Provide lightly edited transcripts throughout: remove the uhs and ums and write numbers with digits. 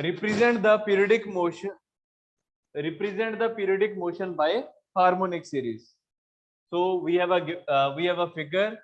represent the periodic motion by harmonic series. So we have a figure.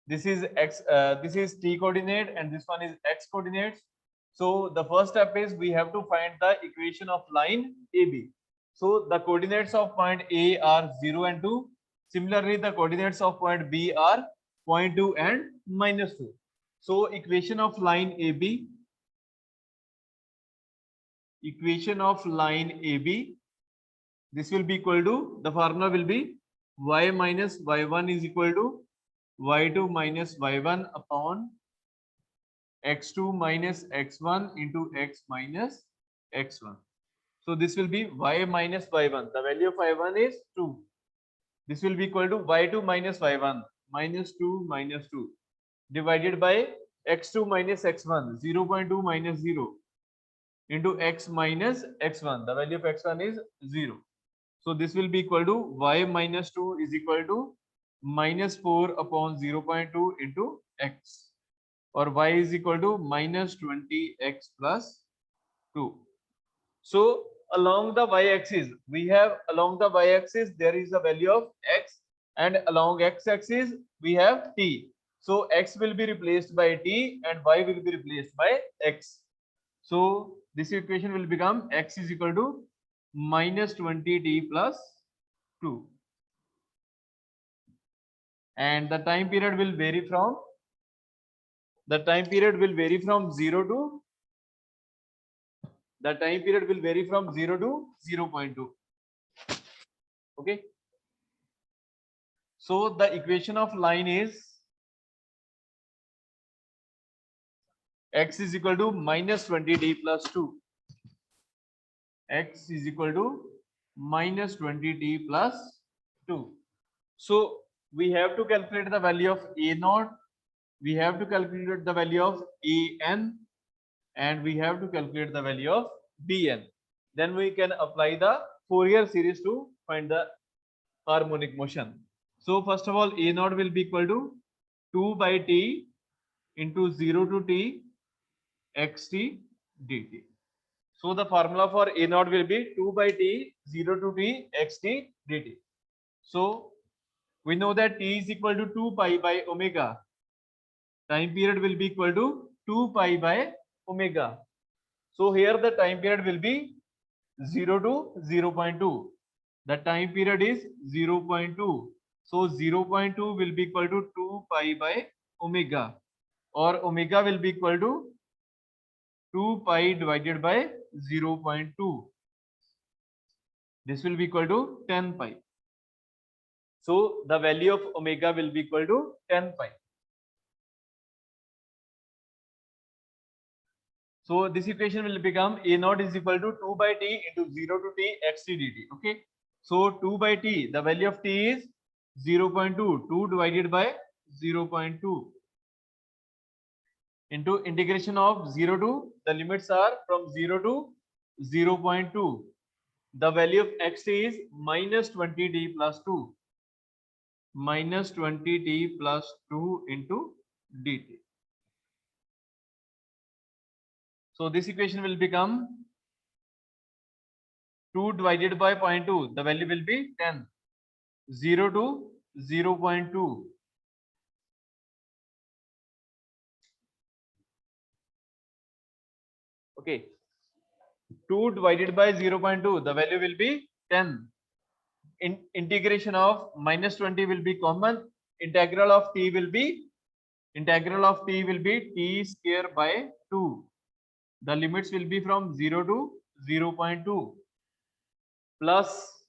This is x, this is t coordinate, and this one is x coordinates. So the first step is we have to find the equation of line AB. So the coordinates of point A are 0 and 2. Similarly, the coordinates of point B are 0.2 and -2. So equation of line AB, this will be equal to, the formula will be y minus y1 is equal to y2 minus y1 upon x2 minus x1 into x minus x1. So this will be y minus y1. The value of y1 is 2. This will be equal to y2 minus y1 minus 2 divided by x2 minus x1, 0.2 minus 0 into x minus x1. The value of x1 is 0. So this will be equal to y minus 2 is equal to minus 4 upon 0.2 into x, or y is equal to minus 20x plus 2. So along the y-axis, there is a value of x, and along x-axis we have t. So x will be replaced by t and y will be replaced by x. So this equation will become x is equal to minus 20t plus 2. And the time period will vary from 0 to 0.2. Okay. So the equation of line is x is equal to minus 20t plus 2. X is equal to minus 20t plus 2. So we have to calculate the value of a naught, we have to calculate the value of an, and we have to calculate the value of bn. Then we can apply the Fourier series to find the harmonic motion. So first of all, a naught will be equal to 2 by t into 0 to t xt dt. So the formula for a naught will be 2 by t 0 to t xt dt. So we know that t is equal to 2 pi by omega. Time period will be equal to 2 pi by omega. So here the time period will be 0 to 0.2. The time period is 0.2. So 0.2 will be equal to 2 pi by omega, or omega will be equal to 2 pi divided by 0.2. This will be equal to 10 pi. So the value of omega will be equal to 10 pi. So this equation will become a naught is equal to 2 by t into 0 to t xt dt. Okay. So 2 by t, the value of t is 0.2. 2 divided by 0.2 into integration of 0 to, the limits are from 0 to 0.2. The value of xt is minus 20t plus 2. Minus 20t plus 2 into dt. So this equation will become 2 divided by 0.2. The value will be 10. 0 to 0.2. Okay. 2 divided by 0.2. The value will be 10. Integration of minus 20 will be common. Integral of t will be t square by 2. The limits will be from 0 to 0.2 plus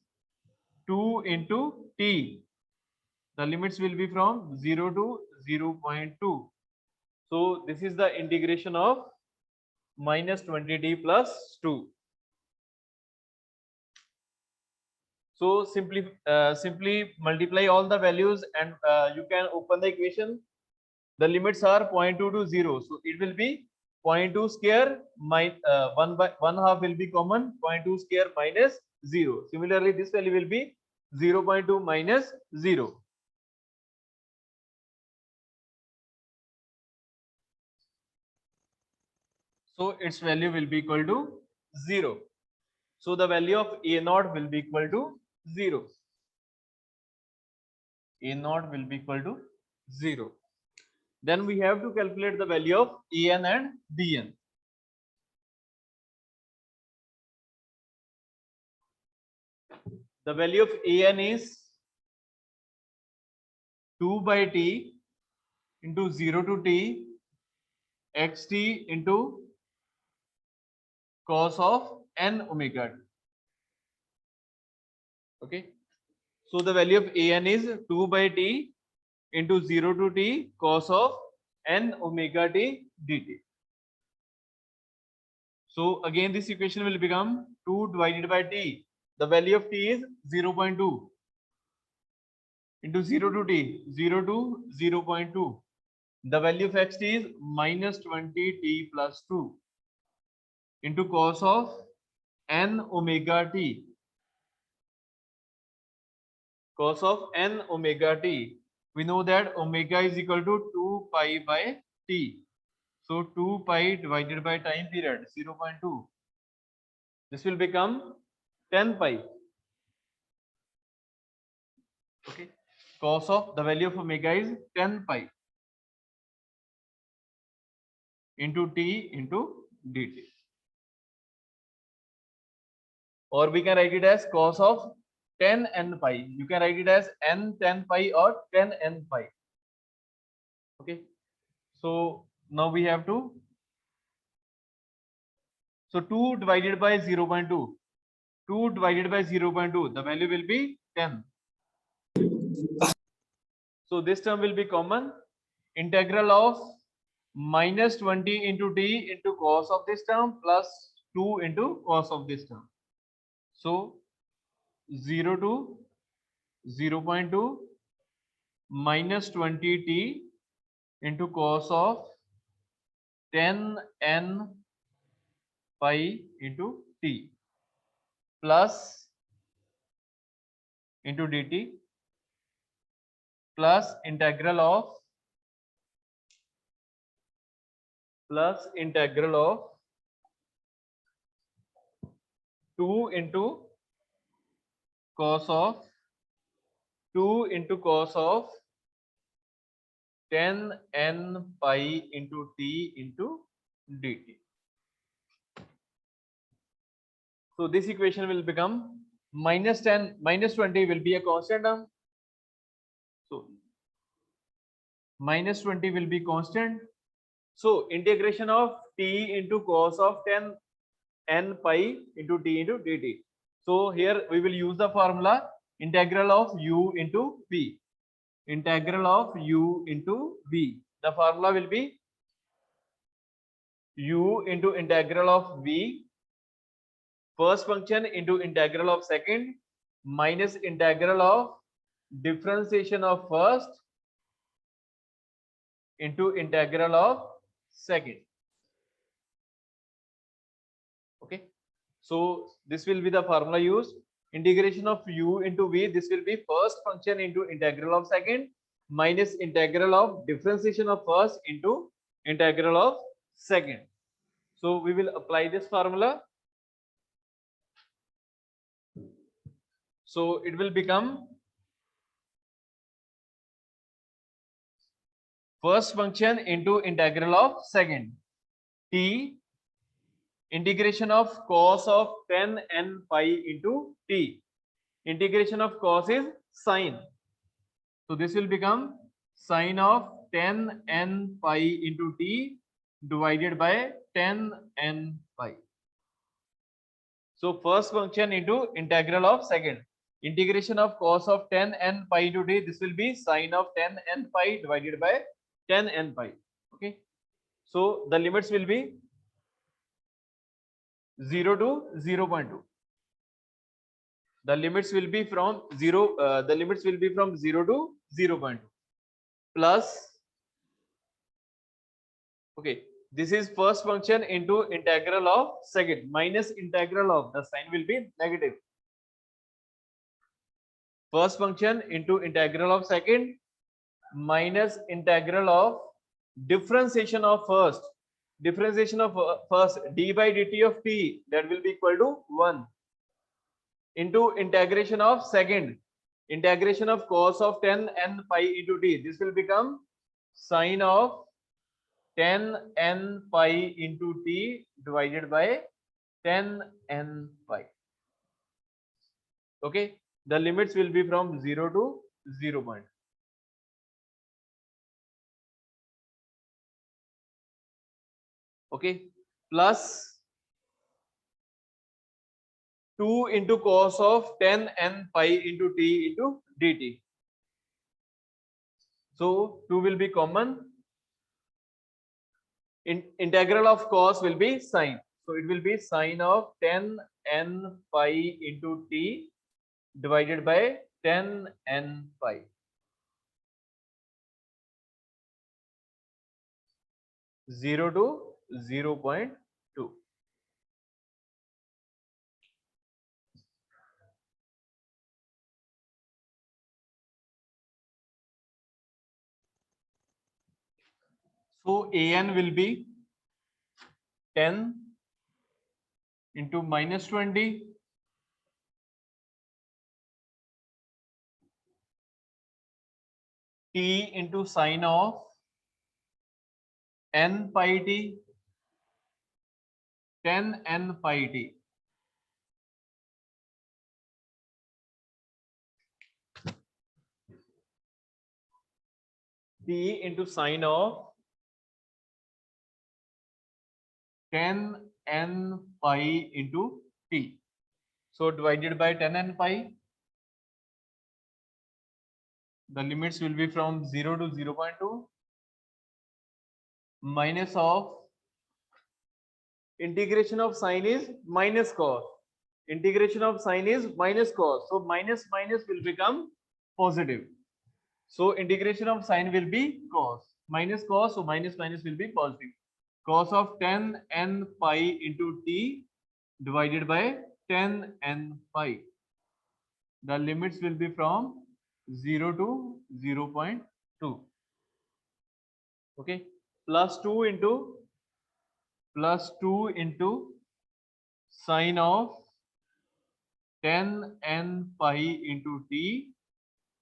2 into t. The limits will be from 0 to 0.2. So this is the integration of minus 20t plus 2. So simply multiply all the values, and you can open the equation. The limits are 0.2 to 0. So it will be 0.2 square minus 1 by 1 half will be common, 0.2 square minus 0. Similarly, this value will be 0.2 minus 0. So its value will be equal to 0. So the value of a naught will be equal to 0. A naught will be equal to 0. Then we have to calculate the value of an and bn. The value of an is 2 by t into 0 to t xt into cos of n omega t. Okay, so the value of an is 2 by t into 0 to t cos of n omega t dt. So again this equation will become 2 divided by t. The value of t is 0.2 into 0 to t, 0 to 0.2. The value of xt is minus 20t plus 2 into cos of n omega t. Cos of n omega t. We know that omega is equal to 2 pi by t. So 2 pi divided by time period 0.2. This will become 10 pi. Okay. Cos of the value of omega is 10 pi into t into dt. Or we can write it as cos of 10 n pi. You can write it as n 10 pi or 10 n pi. Okay. So now we have to. So 2 divided by 0.2. 2 divided by 0.2. The value will be 10. So this term will be common. Integral of minus 20 into t into cos of this term plus 2 into cos of this term. So 0 to 0.2 minus 20t into cos of 10 n pi into t plus into dt plus integral of 2 into cos of 2 into cos of 10 n pi into t into dt. So this equation will become minus 10 minus 20 will be a constant term. So minus 20 will be constant. So integration of t into cos of 10 n pi into t into dt. So here we will use the formula integral of u into v. Integral of u into v. The formula will be u into integral of v first function into integral of second minus integral of differentiation of first into integral of second. Okay, so this will be the formula used. Integration of u into v, this will be first function into integral of second minus integral of differentiation of first into integral of second. So we will apply this formula. So it will become first function into integral of second t integration of cos of 10 n pi into t. Integration of cos is sine. So this will become sine of 10 n pi into t divided by 10 n pi. So first function into integral of second. Integration of cos of 10 n pi into t, this will be sine of 10 n pi divided by 10 n pi. Okay. So the limits will be 0 to 0.2. The limits will be from 0. The limits will be from 0 to 0.2 plus. Okay, this is first function into integral of second minus integral of, the sign will be negative. First function into integral of second minus integral of differentiation of first. differentiation of first d by dt of t, that will be equal to 1 into integration of second, integration of cos of 10 n pi into t. This will become sine of 10 n pi into t divided by 10 n pi. Okay, the limits will be from 0 to 0 point. Okay, plus 2 into cos of 10 n pi into t into dt. So 2 will be common. Integral of cos will be sine. So it will be sine of 10 n pi into t divided by 10 n pi. Zero to 0.2. So an will be 10 into minus 20 t into sine of n pi t 10 n pi t. T into sine of 10 n pi into t. So divided by 10 n pi, the limits will be from 0 to 0.2 minus of integration of sine is minus cos. Integration of sine is minus cos. So minus minus will become positive. So integration of sine will be cos. Minus cos, so minus minus will be positive. Cos of 10 n pi into t divided by 10 n pi. The limits will be from 0 to 0.2. Okay, plus 2 into sine of 10 n pi into t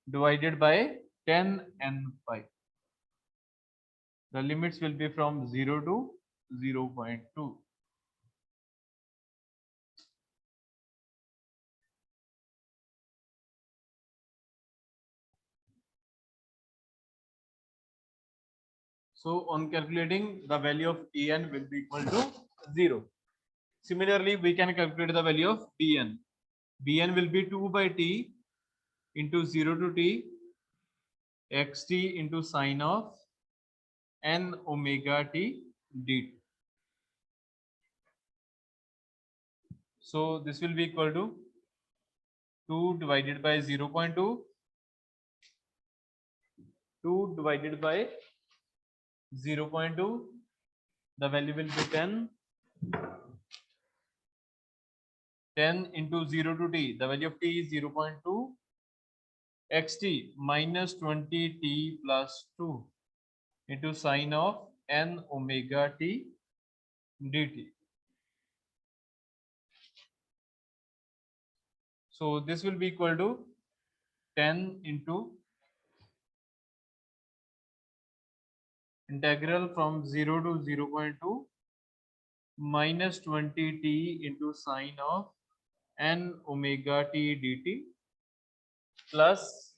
divided by 10 n pi. The limits will be from 0 to 0.2. So on calculating, the value of an will be equal to 0. Similarly, we can calculate the value of bn. Bn will be 2 by t into 0 to t xt into sine of n omega t dt. So this will be equal to 2 divided by 0.2, 2 divided by 0.2, the value will be 10. 10 into 0 to t, the value of t is 0.2 xt minus 20t plus 2 into sine of n omega t dt. So this will be equal to 10 into integral from 0 to 0.2 minus 20t into sine of n omega t dt plus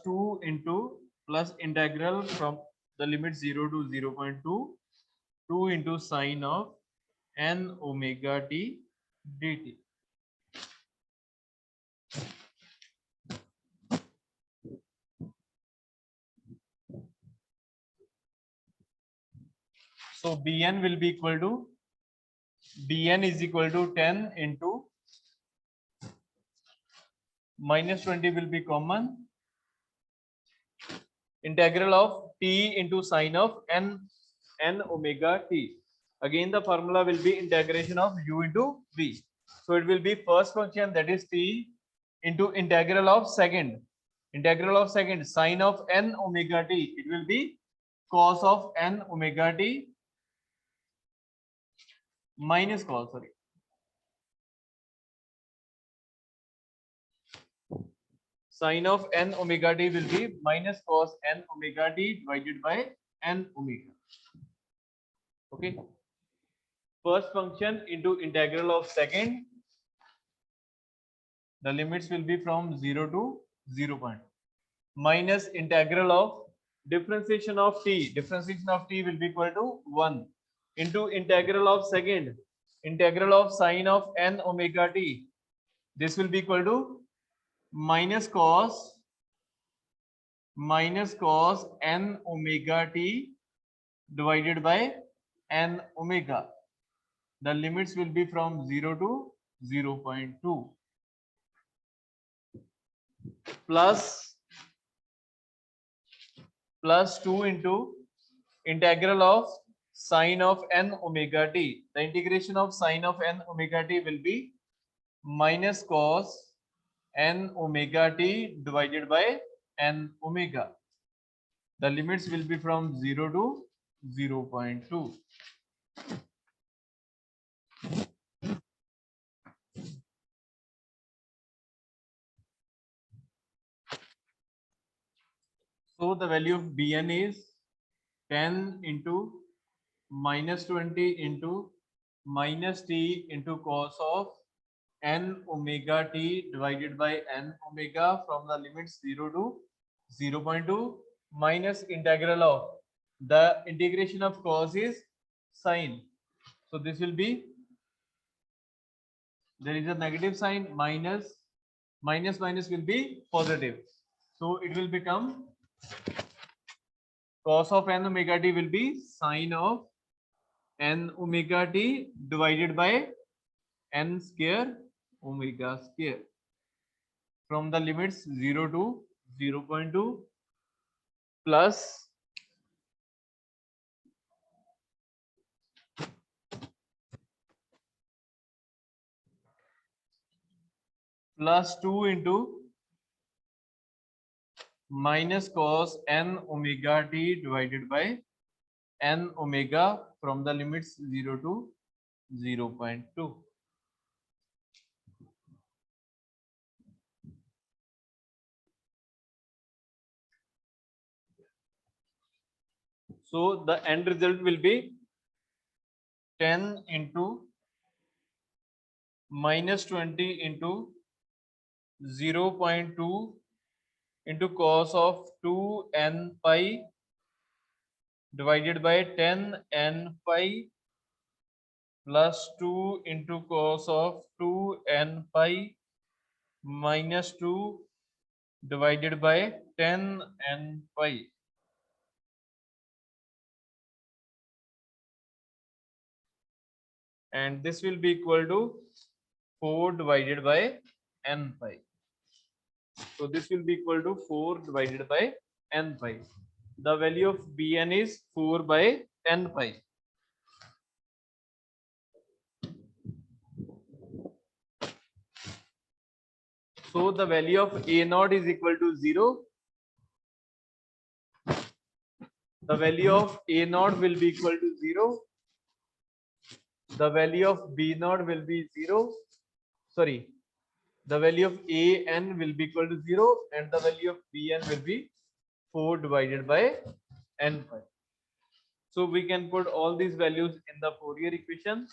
2 into plus integral from the limit 0 to 0.2 2 into sine of n omega t dt. So bn will be equal to, bn is equal to 10 into minus 20 will be common, integral of t into sine of n omega t. Again the formula will be integration of u into v. So it will be first function, that is t, into integral of second sine of n omega t. It will be cos of n omega t minus cos, sorry, sin of n omega t will be minus cos n omega t divided by n omega. Okay, first function into integral of second, the limits will be from 0 to 0 point, minus integral of differentiation of t will be equal to 1 into integral of second, integral of sin of n omega t, this will be equal to minus cos n omega t divided by n omega. The limits will be from 0 to 0.2 plus 2 into integral of sin of n omega t. The integration of sin of n omega t will be minus cos n omega t divided by n omega. The limits will be from 0 to 0.2. So the value of Bn is 10 into minus 20 into minus t into cos of n omega t divided by n omega from the limits 0 to 0.2 minus integral of the integration of cos is sine. So this will be, there is a negative sign, minus will be positive. So it will become cos of n omega t will be sine of n omega t divided by n square omega square from the limits 0 to 0.2 plus 2 into minus cos n omega t divided by n omega from the limits 0 to 0.2. So the end result will be 10 into minus 20 into 0.2 into cos of 2n pi divided by 10n pi plus 2 into cos of 2n pi minus 2 divided by 10n pi. And this will be equal to 4 divided by n pi. So this will be equal to 4 divided by n pi. The value of Bn is 4 by n pi. So the value of A naught is equal to 0. The value of A naught will be equal to 0. The value of B naught will be 0. Sorry, the value of An will be equal to 0 and the value of Bn will be 4 divided by n pi. So we can put all these values in the Fourier equation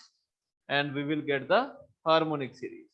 and we will get the harmonic series.